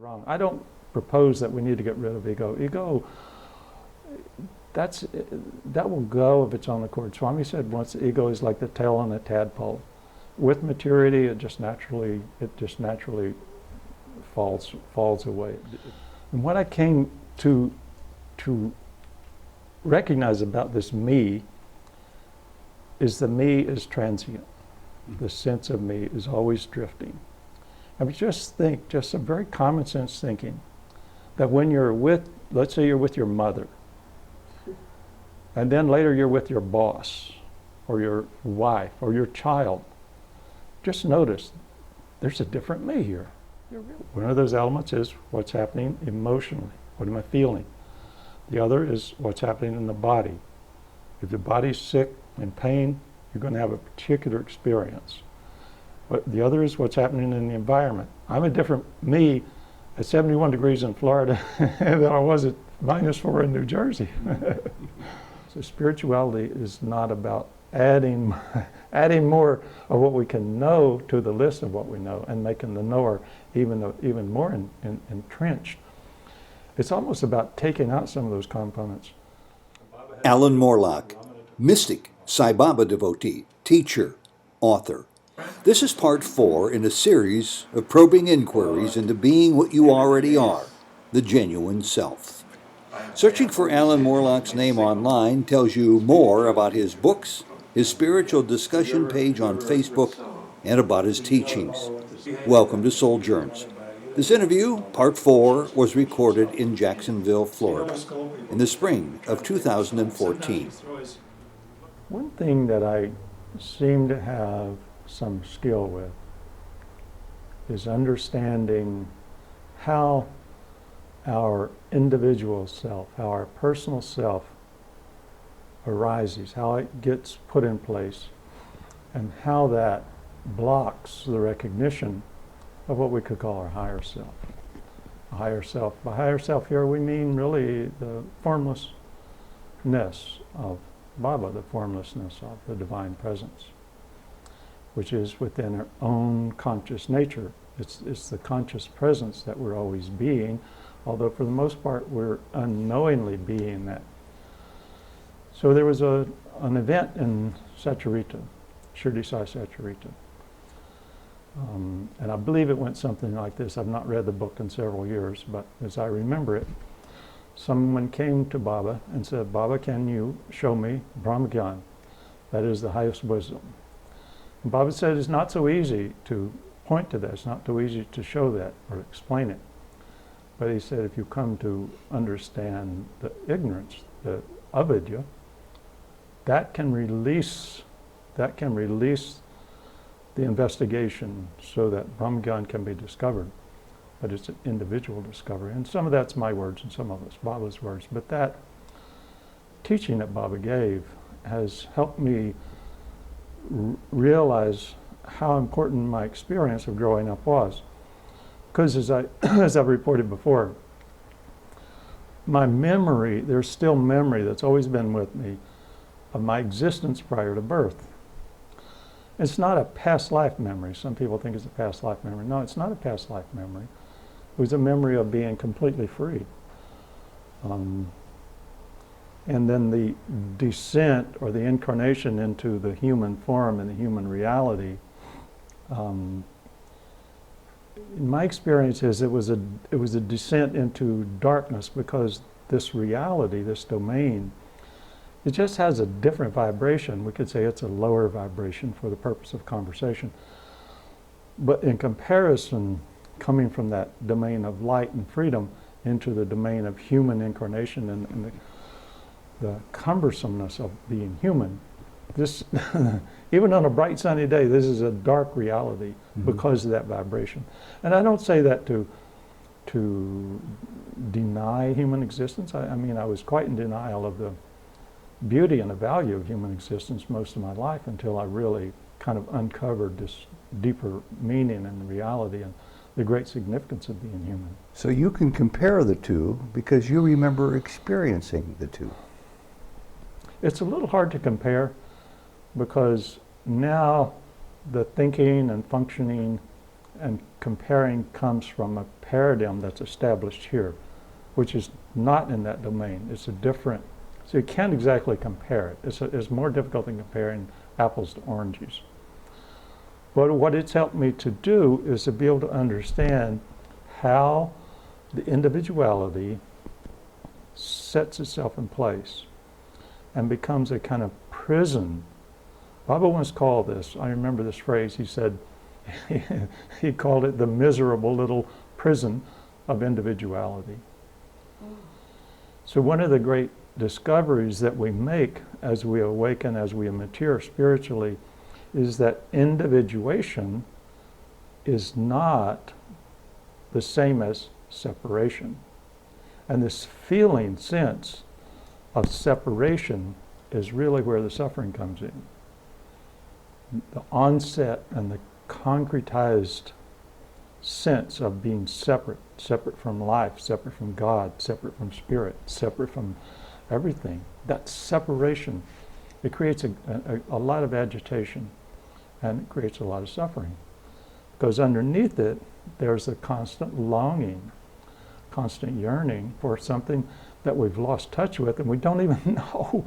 wrong. I don't propose that we need to get rid of ego. Ego, that will go of its own accord. Swami said once, ego is like the tail on a tadpole. With maturity, it just naturally falls away. And what I came to recognize about this me is the me is transient. The sense of me is always drifting. I mean, just a very common sense thinking that when you're with, let's say you're with your mother, and then later you're with your boss, or your wife, or your child, just notice there's a different me here. One of those elements is what's happening emotionally. What am I feeling? The other is what's happening in the body. If the body's sick, in pain, you're going to have a particular experience. But the other is what's happening in the environment. I'm a different me at 71 degrees in Florida than I was at -4 in New Jersey. So spirituality is not about adding more of what we can know to the list of what we know and making the knower even more entrenched. It's almost about taking out some of those components. Allan Morelock, mystic, Sai Baba devotee, teacher, author. This is part 4 in a series of probing inquiries into being what you already are, the genuine self. Searching for Allan Morelock's name online tells you more about his books, his spiritual discussion page on Facebook, and about his teachings. Welcome to Souljourns. This interview, part 4, was recorded in Jacksonville, Florida, in the spring of 2014. One thing that I seem to have some skill with is understanding how our individual self, how our personal self arises, how it gets put in place, and how that blocks the recognition of what we could call our higher self. A higher self. By higher self here we mean really the formlessness of Baba, the formlessness of the divine presence, which is within our own conscious nature. It's the conscious presence that we're always being, although for the most part we're unknowingly being that. So there was an event in Satcharita, Shirdi Sai Satcharita. And I believe it went something like this. I've not read the book in several years, but as I remember it, someone came to Baba and said, Baba, can you show me Brahmagyan? That is the highest wisdom. And Baba said it's not so easy to point to that. It's not so easy to show that or explain it. But he said if you come to understand the ignorance, the avidya, that can release the investigation so that Brahmagyan can be discovered. But it's an individual discovery. And some of that's my words and some of it's Baba's words. But that teaching that Baba gave has helped me realize how important my experience of growing up was. Because as I've reported before, my memory, there's still memory that's always been with me of my existence prior to birth. It's not a past life memory. Some people think it's a past life memory. No, it's not a past life memory. It was a memory of being completely free. And then the descent or the incarnation into the human form and the human reality, in my experience is it was a descent into darkness because this reality, this domain, it just has a different vibration. We could say it's a lower vibration for the purpose of conversation. But in comparison, coming from that domain of light and freedom into the domain of human incarnation and the cumbersomeness of being human, this, even on a bright sunny day, this is a dark reality because of that vibration. And I don't say that to deny human existence. I mean, I was quite in denial of the beauty and the value of human existence most of my life until I really kind of uncovered this deeper meaning and the reality and the great significance of being human. So you can compare the two because you remember experiencing the two. It's a little hard to compare because now the thinking and functioning And comparing comes from a paradigm that's established here, which is not in that domain. It's a different, so you can't exactly compare it. It's more difficult than comparing apples to oranges. But what it's helped me to do is to be able to understand how the individuality sets itself in place and becomes a kind of prison. Baba once called this, I remember this phrase, he said, he called it the miserable little prison of individuality. So one of the great discoveries that we make as we awaken, as we mature spiritually, is that individuation is not the same as separation. And this feeling, sense of separation is really where the suffering comes in. The onset and the concretized sense of being separate, separate from life, separate from God, separate from spirit, separate from everything. That separation, it creates a lot of agitation, and it creates a lot of suffering. Because underneath it, there's a constant longing, constant yearning for something that we've lost touch with, and we don't even know.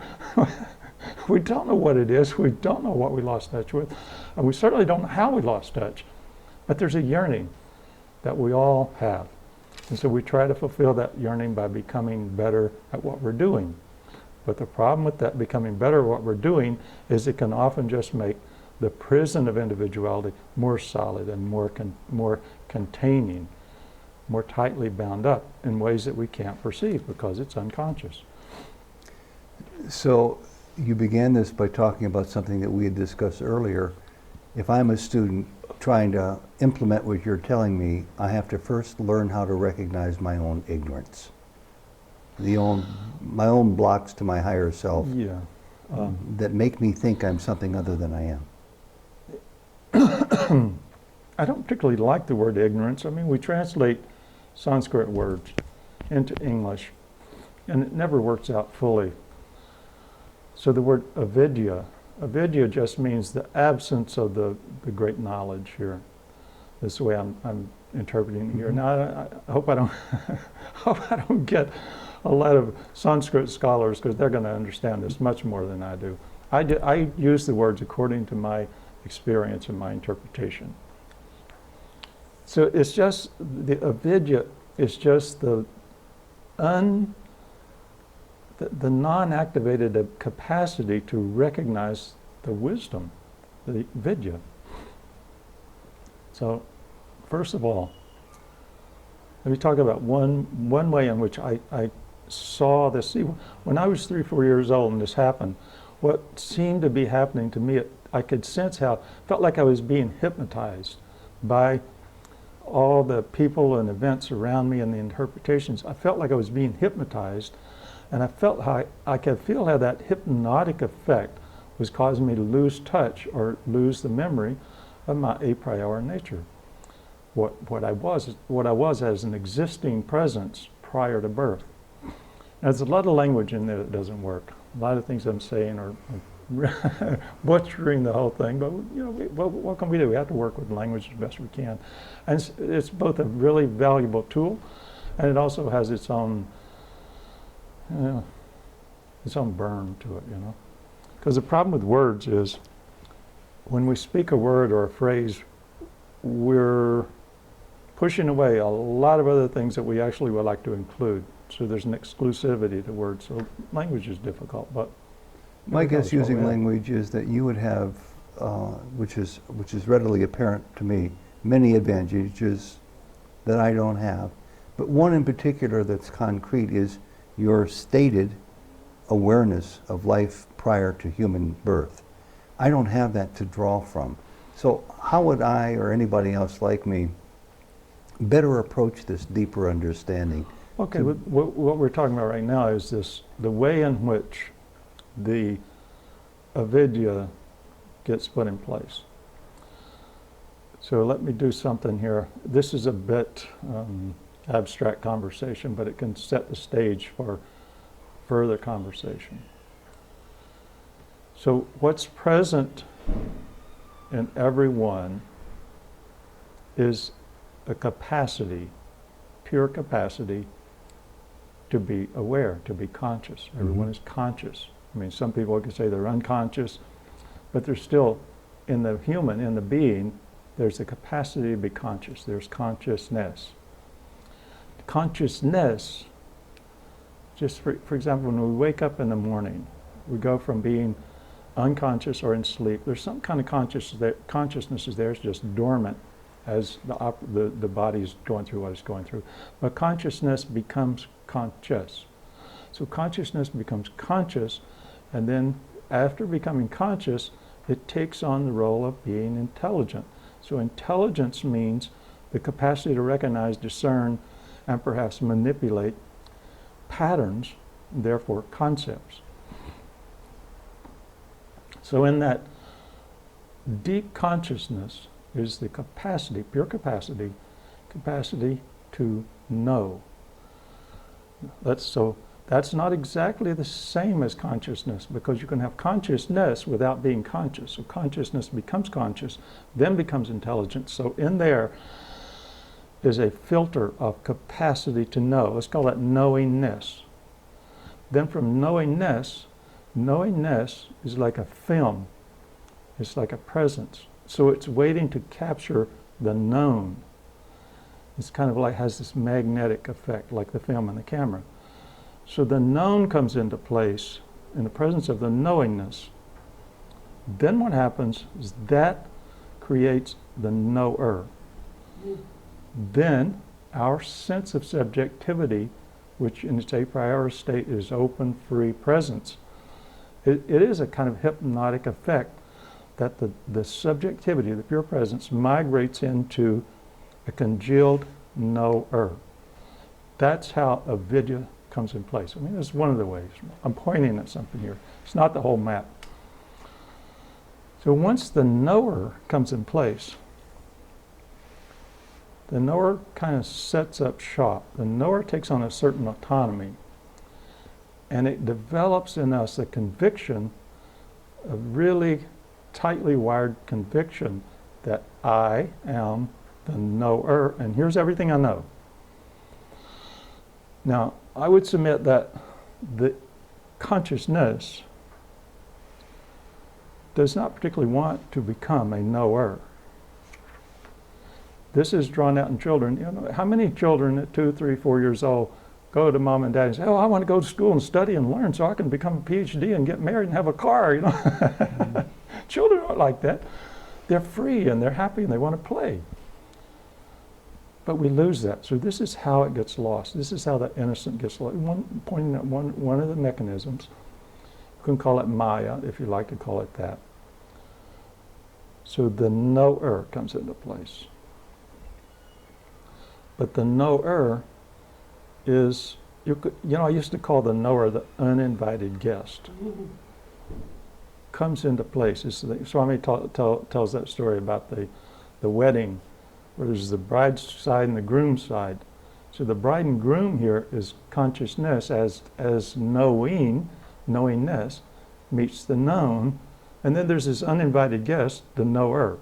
We don't know what it is. We don't know what we lost touch with, and we certainly don't know how we lost touch. But there's a yearning that we all have. And so we try to fulfill that yearning by becoming better at what we're doing. But the problem with that becoming better at what we're doing is it can often just make the prison of individuality more solid and more containing, more tightly bound up in ways that we can't perceive because it's unconscious. So you began this by talking about something that we had discussed earlier. If I'm a student trying to implement what you're telling me, I have to first learn how to recognize my own ignorance, my own blocks to my higher self. Yeah. That make me think I'm something other than I am. I don't particularly like the word ignorance. I mean, we translate Sanskrit words into English, and it never works out fully. So the word avidya just means the absence of the great knowledge here. This is the way I'm interpreting it here. Now, I hope I don't, hope I don't get a lot of Sanskrit scholars, because they're going to understand this much more than I do. I use the words according to my experience and my interpretation. So it's just, the avidya is just the non-activated capacity to recognize the wisdom, the vidya. So, first of all, let me talk about one way in which I saw this. See, when I was 3-4 years old and this happened, what seemed to be happening to me, I could sense how it felt like I was being hypnotized by all the people and events around me and the interpretations. I felt like I was being hypnotized, and I felt how I could feel how that hypnotic effect was causing me to lose touch or lose the memory of my a priori nature. What I was as an existing presence prior to birth. Now, there's a lot of language in there that doesn't work. A lot of things I'm saying are butchering the whole thing, but you know, what can we do? We have to work with language as best we can. And it's both a really valuable tool, and it also has its own burn to it, you know. Because the problem with words is when we speak a word or a phrase, we're pushing away a lot of other things that we actually would like to include. So there's an exclusivity to words. So language is difficult, but My guess using language is that you would have, which is readily apparent to me, many advantages that I don't have. But one in particular that's concrete is your stated awareness of life prior to human birth. I don't have that to draw from. So how would I or anybody else like me better approach this deeper understanding? Okay, what we're talking about right now is the way in which the avidya gets put in place. So let me do something here. This is a bit abstract conversation, but it can set the stage for further conversation. So what's present in everyone is a capacity, pure capacity to be aware, to be conscious. Everyone is conscious. I mean, some people could say they're unconscious, but they're still, in the human, in the being, there's a capacity to be conscious. There's consciousness. Consciousness, just for example, when we wake up in the morning, we go from being unconscious or in sleep. There's some kind of consciousness is there. It's just dormant as the body's going through what it's going through. But consciousness becomes conscious. So consciousness becomes conscious, and then after becoming conscious, it takes on the role of being intelligent. So intelligence means the capacity to recognize, discern, and perhaps manipulate patterns, therefore concepts. So in that deep consciousness is the capacity, pure capacity to know. That's not exactly the same as consciousness, because you can have consciousness without being conscious. So consciousness becomes conscious, then becomes intelligent. So in there is a filter of capacity to know. Let's call that knowingness. Then from knowingness is like a film. It's like a presence. So it's waiting to capture the known. It's kind of like has this magnetic effect, like the film and the camera. So the known comes into place in the presence of the knowingness. Then what happens is that creates the knower. Then our sense of subjectivity, which in its a priori state is open, free presence, it is a kind of hypnotic effect that the subjectivity, the pure presence, migrates into a congealed knower. That's how avidya comes in place. I mean, that's one of the ways. I'm pointing at something here. It's not the whole map. So once the knower comes in place, the knower kind of sets up shop. The knower takes on a certain autonomy, and it develops in us a conviction, a really tightly wired conviction that I am the knower, and here's everything I know. Now, I would submit that the consciousness does not particularly want to become a knower. This is drawn out in children. You know, how many children at 2, 3, 4 years old go to mom and dad and say, "Oh, I want to go to school and study and learn so I can become a PhD and get married and have a car," you know? Children aren't like that. They're free and they're happy and they want to play. But we lose that. So this is how it gets lost. This is how the innocent gets lost. Pointing at one of the mechanisms. You can call it Maya, if you like to call it that. So the knower comes into place. But the knower is, I used to call the knower the uninvited guest. Comes into place. Swami tells that story about the wedding, where there's the bride's side and the groom's side. So the bride and groom here is consciousness as knowingness meets the known, and then there's this uninvited guest, the knower,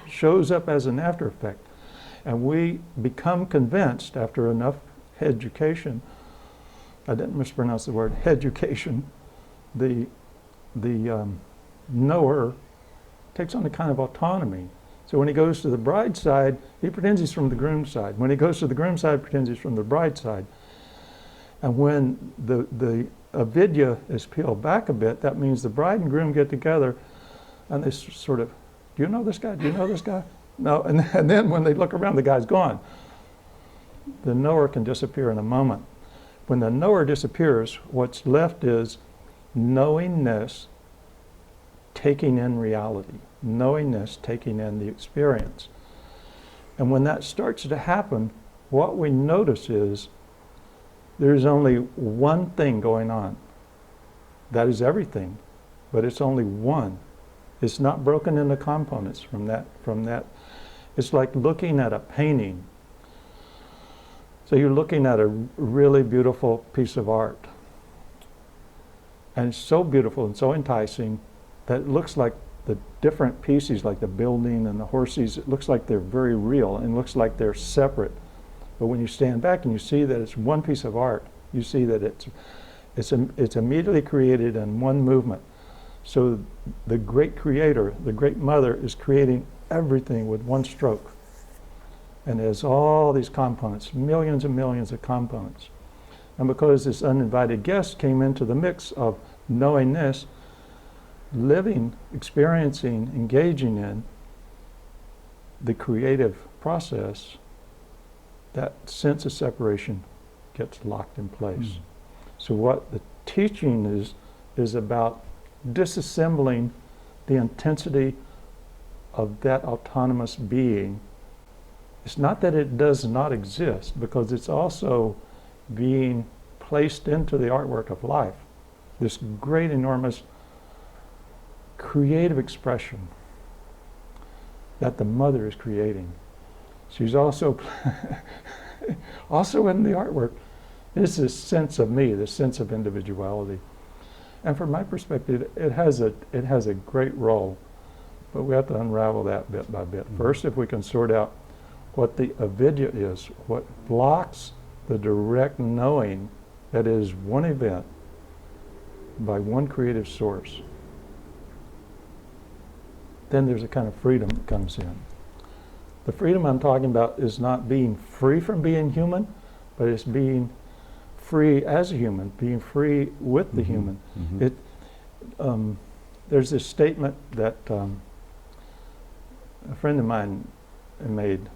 shows up as an after effect. And we become convinced after enough education, I didn't mispronounce the word, education, the knower takes on a kind of autonomy. So when he goes to the bride's side, he pretends he's from the groom's side. When he goes to the groom's side, he pretends he's from the bride's side. And when the avidya is peeled back a bit, that means the bride and groom get together and they sort of, "Do you know this guy? Do you know this guy?" No, and then when they look around, the guy's gone. The knower can disappear in a moment. When the knower disappears, what's left is knowingness taking in reality, knowingness taking in the experience. And when that starts to happen, what we notice is there's only one thing going on. That is everything, but it's only one. It's not broken into components from that. It's like looking at a painting. So you're looking at a really beautiful piece of art. And it's so beautiful and so enticing that it looks like the different pieces, like the building and the horses, it looks like they're very real and looks like they're separate. But when you stand back and you see that it's one piece of art, you see that it's immediately created in one movement. So the great creator, the great mother, is creating everything with one stroke. And there's all these components, millions and millions of components. And because this uninvited guest came into the mix of knowing this, living, experiencing, engaging in the creative process, that sense of separation gets locked in place. So what the teaching is about disassembling the intensity of that autonomous being. It's not that it does not exist, because it's also being placed into the artwork of life. This great, enormous creative expression that the mother is creating. She's also also in the artwork. It's this sense of me, this sense of individuality. And from my perspective, it has a great role, but we have to unravel that bit by bit. First, if we can sort out what the avidya is, what blocks the direct knowing that is one event by one creative source, then there's a kind of freedom that comes in. The freedom I'm talking about is not being free from being human, but it's being free as a human, being free with the human. There's this statement that a friend of mine made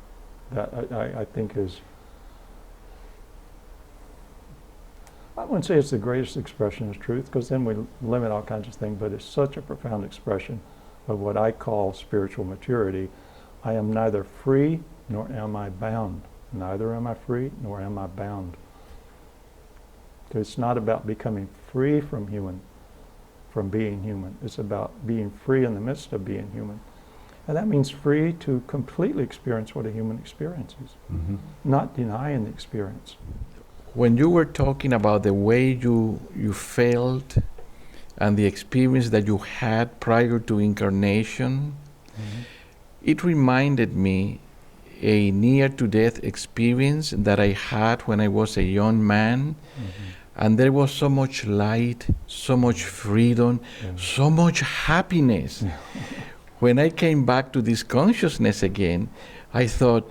that I think is, I wouldn't say it's the greatest expression of truth, because then we limit all kinds of things, but it's such a profound expression of what I call spiritual maturity. I am neither free nor am I bound. Neither am I free nor am I bound. It's not about becoming free from being human. It's about being free in the midst of being human. And that means free to completely experience what a human experiences, not denying the experience. When you were talking about the way you felt and the experience that you had prior to incarnation, it reminded me a near-to-death experience that I had when I was a young man. And there was so much light, so much freedom, so much happiness. When I came back to this consciousness again, I thought,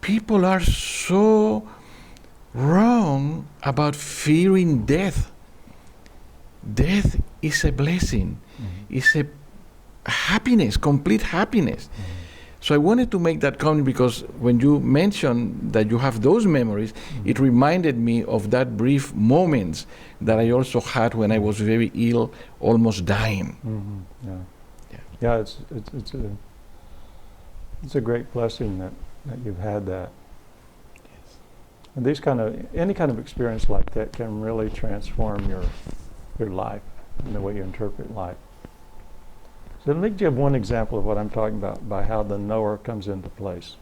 people are so wrong about fearing death. Death is a blessing. It's a happiness, complete happiness. So I wanted to make that comment because when you mentioned that you have those memories, it reminded me of that brief moments that I also had when I was very ill, almost dying. Yeah, it's a great blessing that you've had that. And any kind of experience like that can really transform your life and the way you interpret life. So let me give one example of what I'm talking about by how the knower comes into place.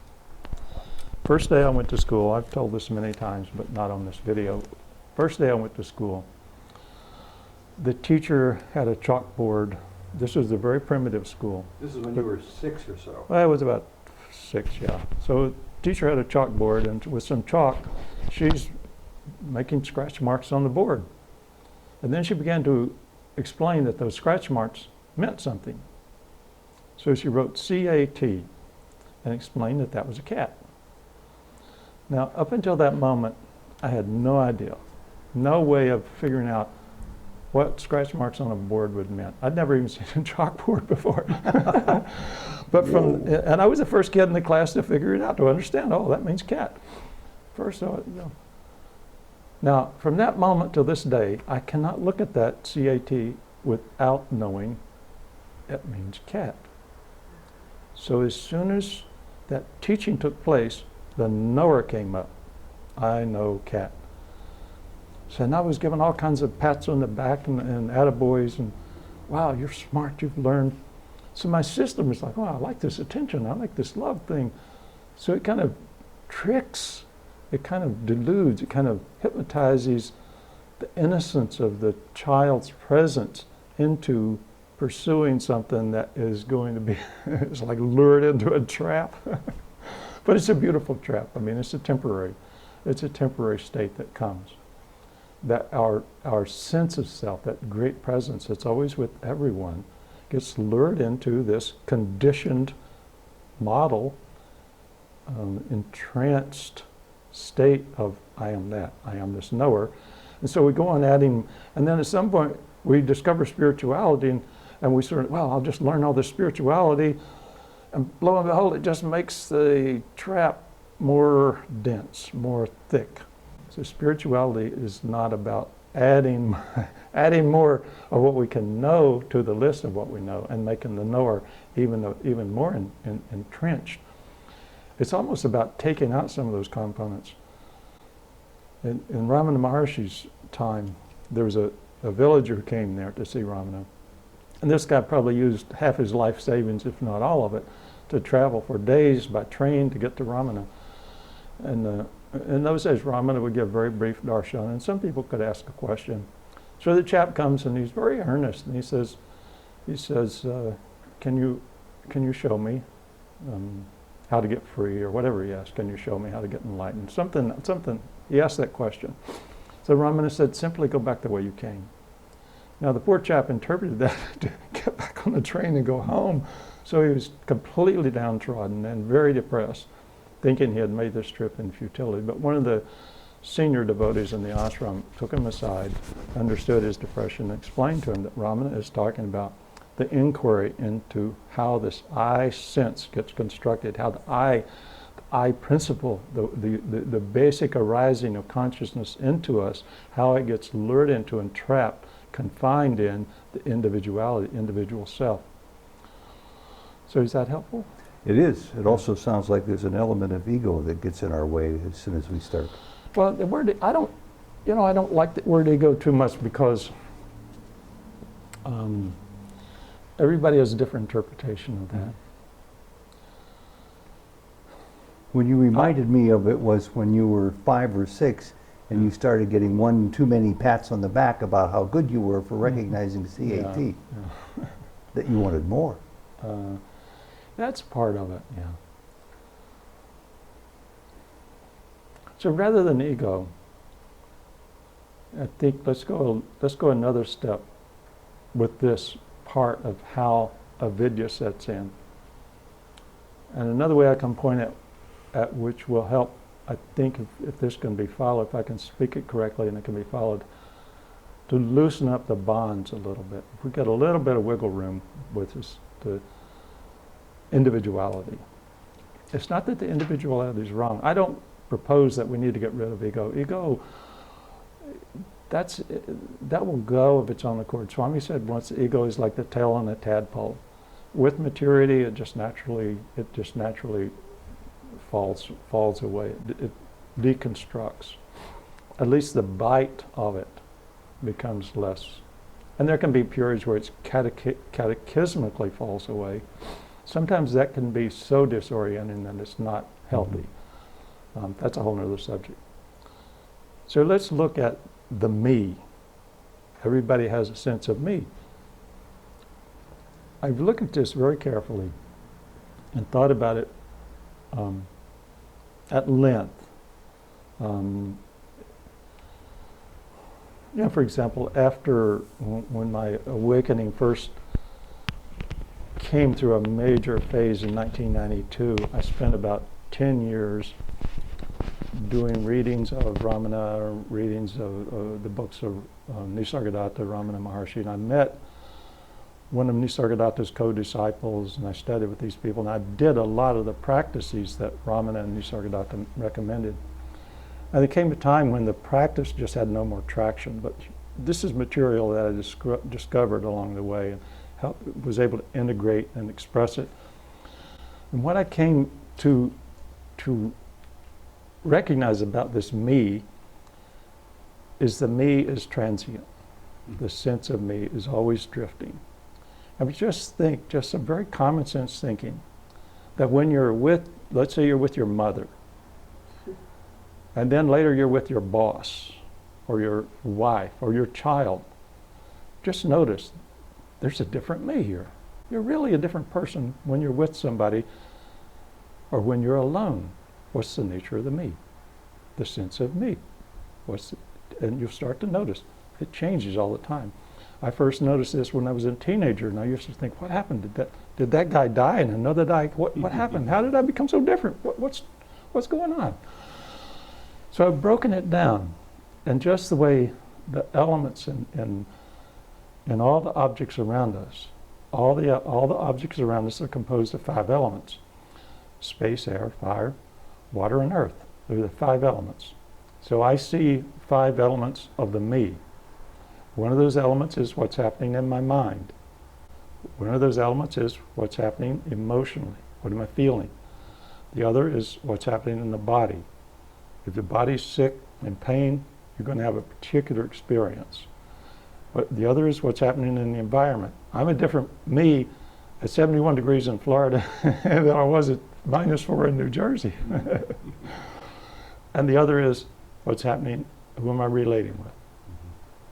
First day I went to school, I've told this many times, but not on this video. First day I went to school, the teacher had a chalkboard. This was a very primitive school. This is when you were 6 or so. Well, I was about 6, yeah. So the teacher had a chalkboard, and with some chalk, she's making scratch marks on the board. And then she began to explain that those scratch marks meant something. So she wrote C-A-T and explained that that was a cat. Now, up until that moment, I had no idea, no way of figuring out what scratch marks on a board would mean. I'd never even seen a chalkboard before. And I was the first kid in the class to figure it out, to understand, oh, that means cat. First, Now, from that moment till this day, I cannot look at that C-A-T without knowing it means cat. So as soon as that teaching took place, the knower came up. I know cat. So then I was given all kinds of pats on the back and attaboys and, wow, you're smart, you've learned. So my system was like, wow, I like this attention, I like this love thing. So it kind of tricks, it kind of deludes, it kind of hypnotizes the innocence of the child's presence into pursuing something that is going to be, it's like lured into a trap. But it's a beautiful trap. I mean, it's a temporary state that comes. That our sense of self, that great presence that's always with everyone, gets lured into this conditioned model, entranced state of I am that, I am this knower. And so we go on adding, and then at some point we discover spirituality, and we sort of, well, I'll just learn all this spirituality, and lo and behold, it just makes the trap more dense, more thick. So spirituality is not about adding more of what we can know to the list of what we know and making the knower even more entrenched. It's almost about taking out some of those components. In Ramana Maharshi's time, there was a villager who came there to see Ramana. And this guy probably used half his life savings, if not all of it, to travel for days by train to get to Ramana. And in those days, Ramana would give very brief darshan, and some people could ask a question. So the chap comes and he's very earnest, and he says, can you show me how to get free, or whatever he asked? Can you show me how to get enlightened? Something. He asked that question. So Ramana said, simply go back the way you came. Now the poor chap interpreted that to get back on the train and go home. So he was completely downtrodden and very depressed, thinking he had made this trip in futility. But one of the senior devotees in the ashram took him aside, understood his depression, and explained to him that Ramana is talking about the inquiry into how this I sense gets constructed, how the I principle, the basic arising of consciousness into us, how it gets lured into and trapped, confined in the individuality, individual self. So is that helpful? It is. It also sounds like there's an element of ego that gets in our way as soon as we start. Well, the word, I don't like the word ego too much, because everybody has a different interpretation of that. When you reminded me of it was when you were 5 or 6 and you started getting one too many pats on the back about how good you were for recognizing CAT, Yeah. that you wanted more. That's part of it, yeah. So rather than ego, I think let's go another step with this part of how avidya sets in. And another way I can point at which will help, I think, if this can be followed, if I can speak it correctly and it can be followed, to loosen up the bonds a little bit. If we get a little bit of wiggle room with this, the individuality. It's not that the individuality is wrong. I don't propose that we need to get rid of ego. Ego, that will go of its own accord. Swami said once, ego is like the tail on a tadpole. With maturity, it just naturally falls away. It deconstructs. At least the bite of it becomes less. And there can be periods where it's catechismically falls away. Sometimes that can be so disorienting that it's not healthy. That's a whole other subject. So let's look at the me. Everybody has a sense of me. I've looked at this very carefully and thought about it at length. For example, after when my awakening first came through a major phase in 1992, I spent about 10 years doing readings of Ramana, readings of the books of Nisargadatta, Ramana Maharshi, and I met one of Nisargadatta's co-disciples, and I studied with these people, and I did a lot of the practices that Ramana and Nisargadatta recommended. And there came a time when the practice just had no more traction, but this is material that I discovered along the way and was able to integrate and express it. And what I came to recognize about this me is the me is transient. The sense of me is always drifting. I mean, just some very common sense thinking that when you're with, let's say you're with your mother, and then later you're with your boss, or your wife, or your child, just notice there's a different me here. You're really a different person when you're with somebody or when you're alone. What's the nature of the me? The sense of me. And you'll start to notice it changes all the time. I first noticed this when I was a teenager, and I used to think, what happened? Did that guy die and another guy? What happened? How did I become so different? What's going on? So I've broken it down, and just the way the elements and all the objects around us, all the objects around us are composed of 5 elements: space, air, fire, water, and earth. They're the 5 elements. So I see 5 elements of the me. One of those elements is what's happening in my mind. One of those elements is what's happening emotionally. What am I feeling? The other is what's happening in the body. If the body's sick and pain, you're going to have a particular experience. But the other is what's happening in the environment. I'm a different me at 71 degrees in Florida than I was at -4 in New Jersey. And the other is what's happening, who am I relating with?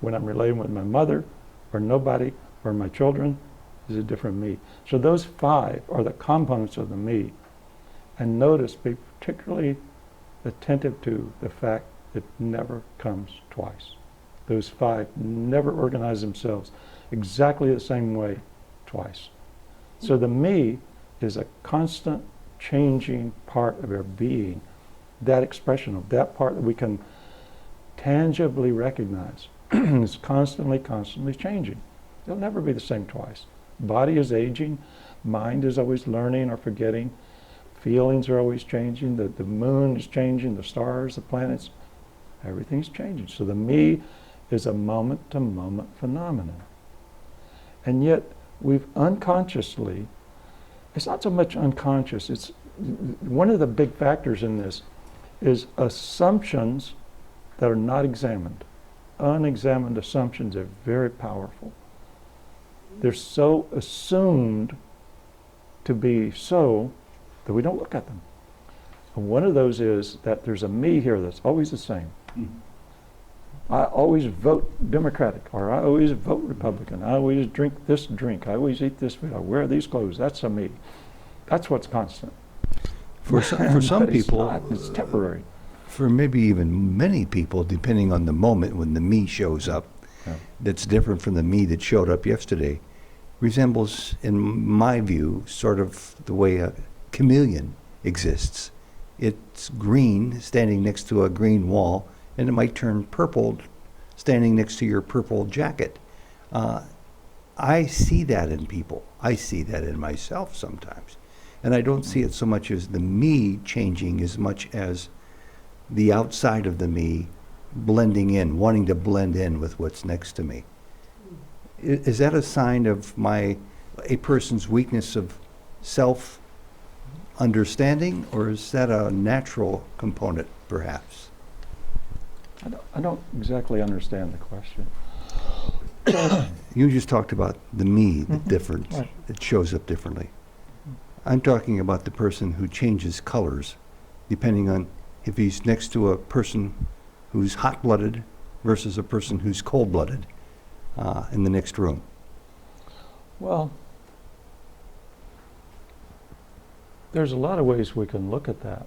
When I'm relating with my mother or nobody or my children, is a different me. So those 5 are the components of the me. And notice, be particularly attentive to the fact it never comes twice. Those 5 never organize themselves exactly the same way twice. So the me is a constant changing part of our being, that expression of that part that we can tangibly recognize is constantly changing. It'll never be the same twice. Body is aging, mind is always learning or forgetting, feelings are always changing, the moon is changing, the stars, the planets, everything's changing. So the me is a moment-to-moment phenomenon. And yet we've unconsciously, it's not so much unconscious, it's one of the big factors in this is assumptions that are not examined. Unexamined assumptions are very powerful. They're so assumed to be so that we don't look at them. And one of those is that there's a me here that's always the same. I always vote Democratic, or I always vote Republican. I always drink this drink. I always eat this food. I wear these clothes. That's a me. That's what's constant. For some people, it's temporary. for maybe even many people, depending on the moment when the me shows up, that's different from the me that showed up yesterday, resembles, in my view, sort of the way a chameleon exists. It's green standing next to a green wall, and it might turn purple standing next to your purple jacket. I see that in people. I see that in myself sometimes. And I don't see it so much as the me changing as much as the outside of the me blending in, wanting to blend in with what's next to me. Is that a sign of a person's weakness of self-understanding, or is that a natural component, perhaps? I don't exactly understand the question. You just talked about the me, the difference. Right. It shows up differently. I'm talking about the person who changes colors depending on if he's next to a person who's hot-blooded versus a person who's cold-blooded in the next room. Well, there's a lot of ways we can look at that.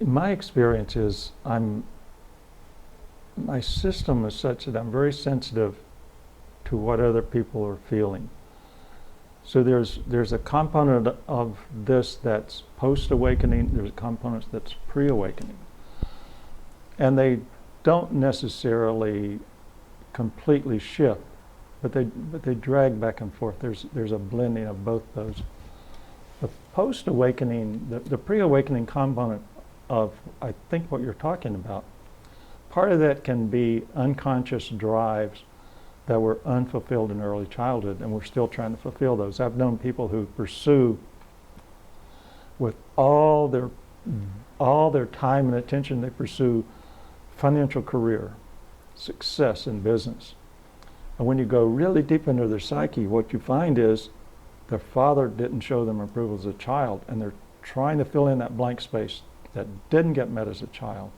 My experience is my system is such that I'm very sensitive to what other people are feeling. So there's a component of this that's post-awakening, there's a component that's pre-awakening. And they don't necessarily completely shift, but they drag back and forth. There's a blending of both those. The post-awakening, the pre-awakening component of, I think, what you're talking about, part of that can be unconscious drives that were unfulfilled in early childhood, and we're still trying to fulfill those. I've known people who pursue with all their time and attention, they pursue financial career, success in business. And when you go really deep into their psyche, what you find is their father didn't show them approval as a child, and they're trying to fill in that blank space that didn't get met as a child.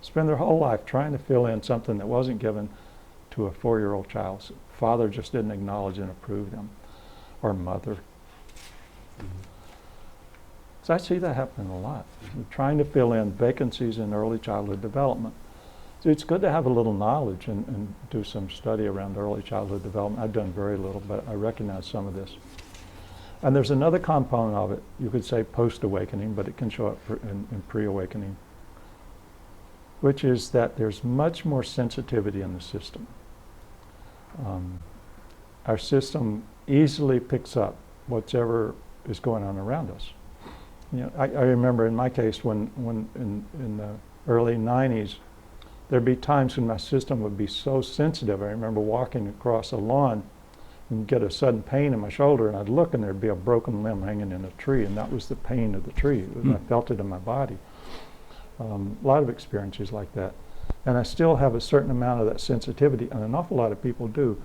spend their whole life trying to fill in something that wasn't given to a 4-year-old child. Father just didn't acknowledge and approve them, or mother. So I see that happening a lot. Trying to fill in vacancies in early childhood development. So it's good to have a little knowledge and do some study around early childhood development. I've done very little, but I recognize some of this. And there's another component of it, you could say post-awakening, but it can show up in pre-awakening, which is that there's much more sensitivity in the system. Our system easily picks up whatever is going on around us. You know, I remember in my case when in the early 90s, there'd be times when my system would be so sensitive. I remember walking across a lawn and get a sudden pain in my shoulder, and I'd look and there'd be a broken limb hanging in a tree, and that was the pain of the tree. I felt it in my body. A lot of experiences like that. And I still have a certain amount of that sensitivity, and an awful lot of people do.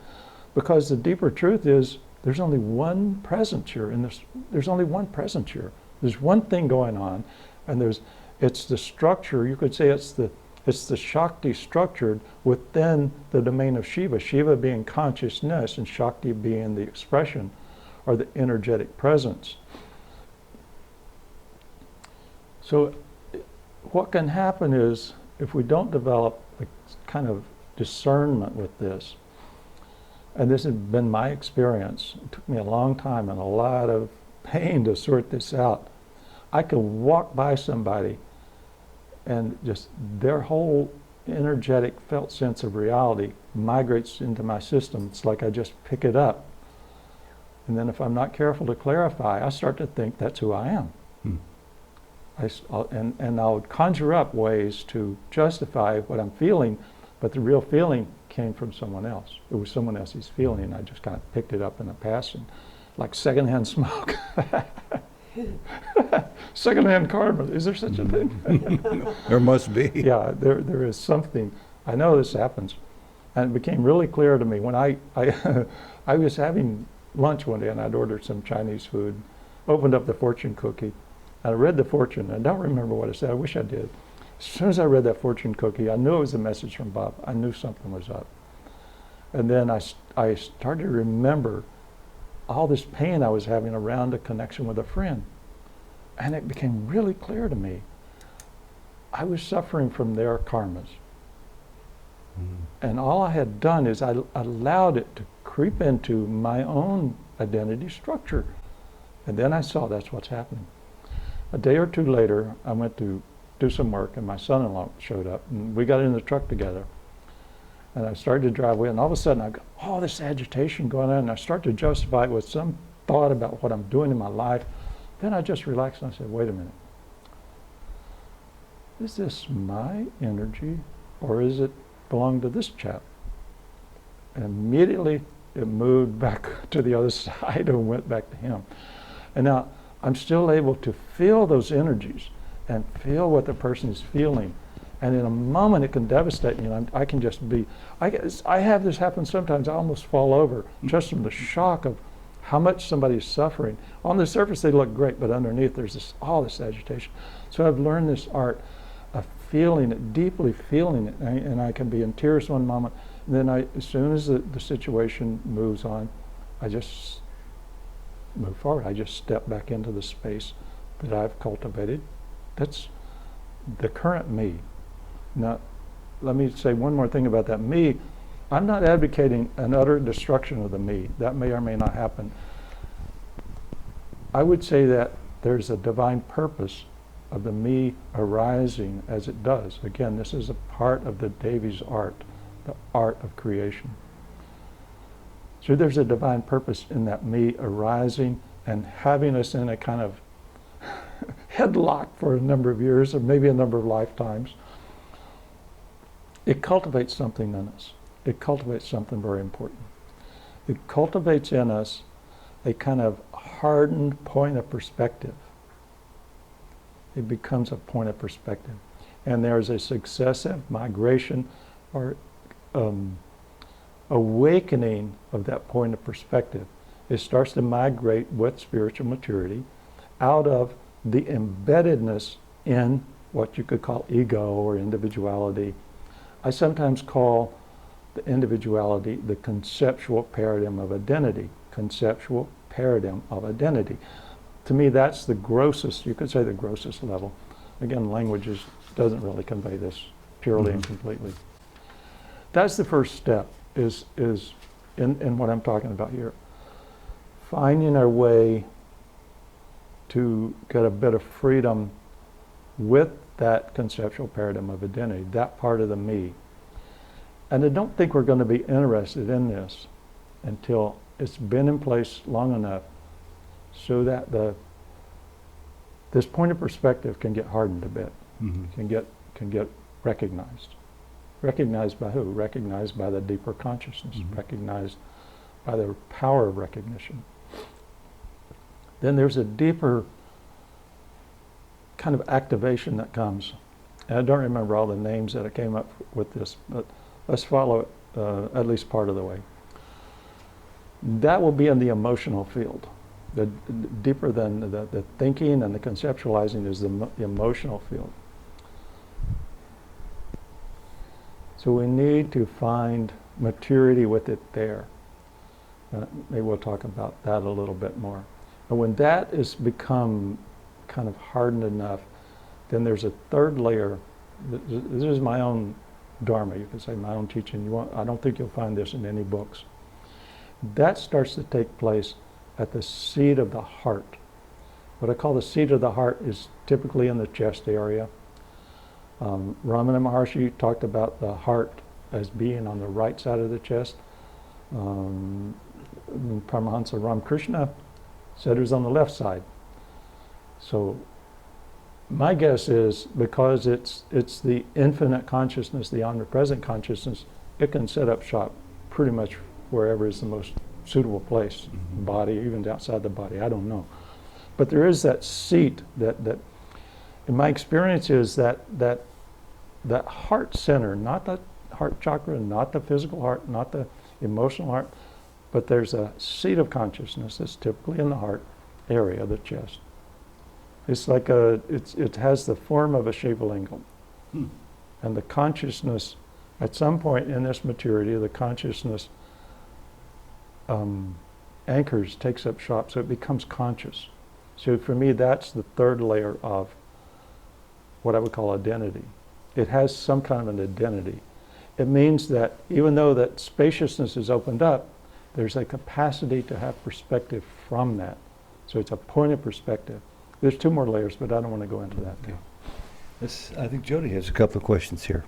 Because the deeper truth is, there's only one presence here in this. There's only one presence here. There's one thing going on, and it's the structure. You could say it's the Shakti structured within the domain of Shiva. Shiva being consciousness, and Shakti being the expression, or the energetic presence. So, what can happen is, if we don't develop a kind of discernment with this, and this has been my experience, it took me a long time and a lot of pain to sort this out. I can walk by somebody and just their whole energetic felt sense of reality migrates into my system. It's like I just pick it up. And then if I'm not careful to clarify, I start to think that's who I am. And I'll conjure up ways to justify what I'm feeling, but the real feeling came from someone else. It was someone else's feeling, and I just kind of picked it up in a passing, like secondhand smoke. Secondhand karma, is there such a thing? There must be. Yeah, there is something. I know this happens. And it became really clear to me when I was having lunch one day, and I'd ordered some Chinese food, opened up the fortune cookie, and I read the fortune. I don't remember what it said. I wish I did. As soon as I read that fortune cookie, I knew it was a message from Bob. I knew something was up. And then I started to remember all this pain I was having around a connection with a friend. And it became really clear to me. I was suffering from their karmas. And all I had done is I allowed it to creep into my own identity structure. And then I saw that's what's happening. A day or two later, I went to do some work, and my son-in-law showed up, and we got in the truck together. And I started to drive away, and all of a sudden I got all this agitation going on, and I started to justify it with some thought about what I'm doing in my life. Then I just relaxed and I said, wait a minute. Is this my energy, or is it belong to this chap? And immediately it moved back to the other side and went back to him. And now I'm still able to feel those energies and feel what the person is feeling. And in a moment it can devastate me, and I can just be, I have this happen sometimes. I almost fall over just from the shock of how much somebody's suffering. On the surface they look great, but underneath there's all this agitation. So I've learned this art of feeling it, deeply feeling it, and I can be in tears one moment, and then as soon as the situation moves on, I just move forward. I just step back into the space that I've cultivated. That's the current me. Now, let me say one more thing about that me. I'm not advocating an utter destruction of the me. That may or may not happen. I would say that there's a divine purpose of the me arising as it does. Again, this is a part of the Devi's art, the art of creation. So there's a divine purpose in that me arising and having us in a kind of headlock for a number of years, or maybe a number of lifetimes. It cultivates something in us. It cultivates something very important. It cultivates in us a kind of hardened point of perspective. It becomes a point of perspective. And there's a successive migration or awakening of that point of perspective. It starts to migrate with spiritual maturity out of the embeddedness in what you could call ego or individuality. I sometimes call the individuality the conceptual paradigm of identity. Conceptual paradigm of identity. To me, that's the grossest, you could say the grossest level. Again, language doesn't really convey this purely and completely. That's the first step, is in what I'm talking about here. Finding our way to get a bit of freedom with that conceptual paradigm of identity, that part of the me. And I don't think we're going to be interested in this until it's been in place long enough so that this point of perspective can get hardened a bit, can get recognized. Recognized by who? Recognized by the deeper consciousness, recognized by the power of recognition. Then there's a deeper kind of activation that comes. And I don't remember all the names that I came up with this, but let's follow it at least part of the way. That will be in the emotional field. The deeper than the thinking and the conceptualizing is the emotional field. So we need to find maturity with it there. Maybe we'll talk about that a little bit more. And when that has become kind of hardened enough, then there's a third layer. This is my own dharma, you could say, my own teaching. I don't think you'll find this in any books. That starts to take place at the seat of the heart. What I call the seat of the heart is typically in the chest area. Ramana Maharshi talked about the heart as being on the right side of the chest. Paramahansa Ramakrishna said it was on the left side. So my guess is because it's the infinite consciousness, the omnipresent consciousness, it can set up shop pretty much wherever is the most suitable place, body, even outside the body, I don't know. But there is that seat that in my experience is that heart center, not the heart chakra, not the physical heart, not the emotional heart, but there's a seat of consciousness that's typically in the heart area of the chest. It's like it has the form of a Shiva lingam. And the consciousness, at some point in this maturity, the consciousness anchors, takes up shop, so it becomes conscious. So for me, that's the third layer of what I would call identity. It has some kind of an identity. It means that even though that spaciousness is opened up, there's a capacity to have perspective from that. So it's a point of perspective. There's two more layers, but I don't want to go into that now. I think Jody has a couple of questions here.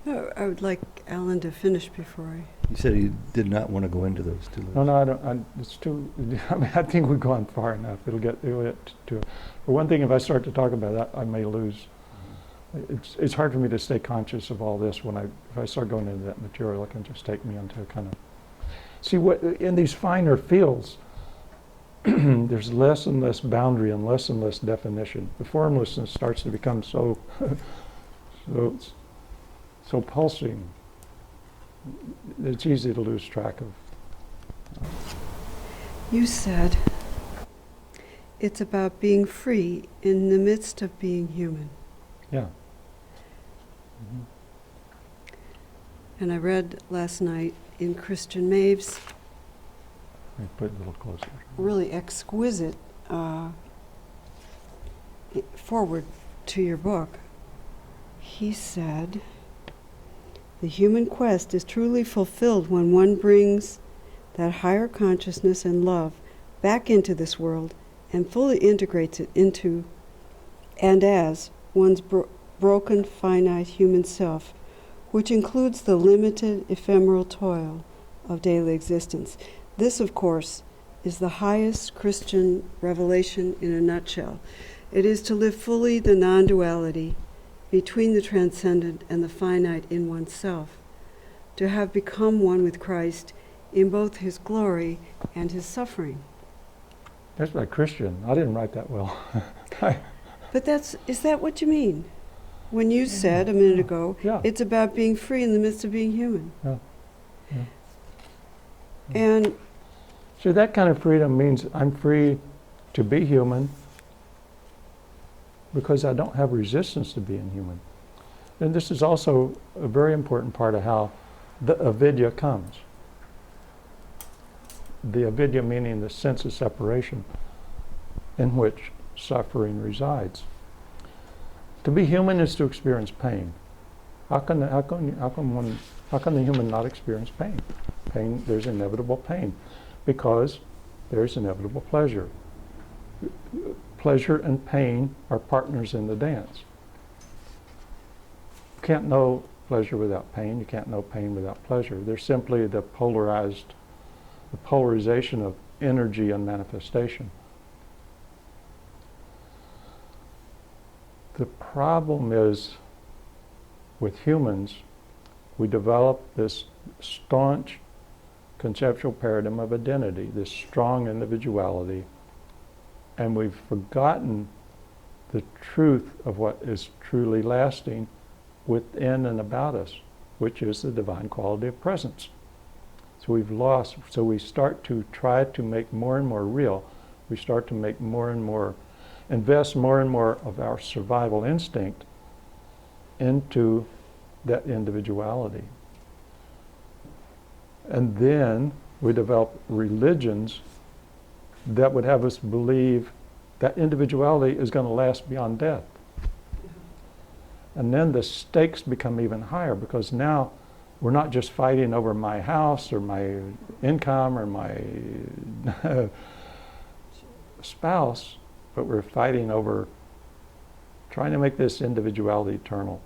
I would like Allan to finish before He said he did not want to go into those two. No, I don't. It's too. I mean, I think we've gone far enough. It'll get to. For one thing, if I start to talk about that, I may lose. It's hard for me to stay conscious of all this when if I start going into that material, it can just take me into a kind of. See, what in these finer fields, there's less and less boundary and less definition. The formlessness starts to become so pulsing. It's easy to lose track of. You said it's about being free in the midst of being human. Yeah. And I read last night in Christian Maeve's Let me put it a little closer. really exquisite forward to your book. He said, the human quest is truly fulfilled when one brings that higher consciousness and love back into this world and fully integrates it into and as one's broken, finite human self, which includes the limited, ephemeral toil of daily existence. This, of course, is the highest Christian revelation in a nutshell. It is to live fully the non-duality between the transcendent and the finite in oneself, to have become one with Christ in both his glory and his suffering. That's by Christian. I didn't write that well. But is that what you mean? When you said a minute ago, Yeah. it's about being free in the midst of being human. Yeah. And So that kind of freedom means I'm free to be human because I don't have resistance to being human. And this is also a very important part of how the avidya comes. The avidya meaning the sense of separation in which suffering resides. To be human is to experience pain. How can the human not experience pain? Pain, there's inevitable pain, because there's inevitable pleasure. Pleasure and pain are partners in the dance. You can't know pleasure without pain. You can't know pain without pleasure. They're simply the polarization of energy and manifestation. The problem is, with humans, we develop this staunch conceptual paradigm of identity, this strong individuality, and we've forgotten the truth of what is truly lasting within and about us, which is the divine quality of presence. So we've lost, so we start to try to make more and more real, we start to make more and more, invest more and more of our survival instinct into that individuality. And then we develop religions that would have us believe that individuality is going to last beyond death. And then the stakes become even higher, because now we're not just fighting over my house or my income or my spouse, but we're fighting over trying to make this individuality eternal.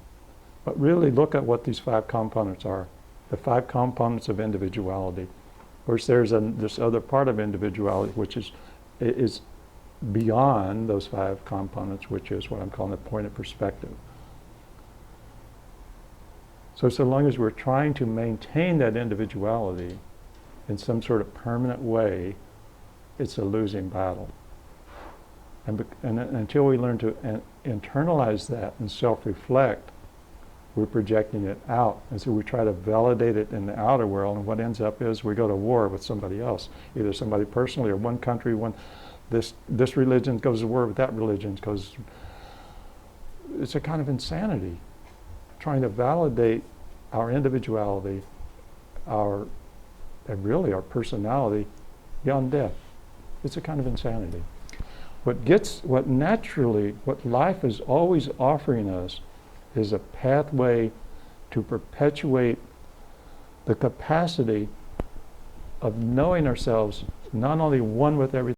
But really look at what these 5 components are, the 5 components of individuality. Of course, there's this other part of individuality which is beyond those 5 components, which is what I'm calling the point of perspective. So long as we're trying to maintain that individuality in some sort of permanent way, it's a losing battle. And until we learn to internalize that and self-reflect, we're projecting it out. And so we try to validate it in the outer world, and what ends up is we go to war with somebody else, either somebody personally or one country, this religion goes to war with that religion, because it's a kind of insanity, trying to validate our individuality, and really our personality beyond death. It's a kind of insanity. What life is always offering us is a pathway to perpetuate the capacity of knowing ourselves not only one with everything,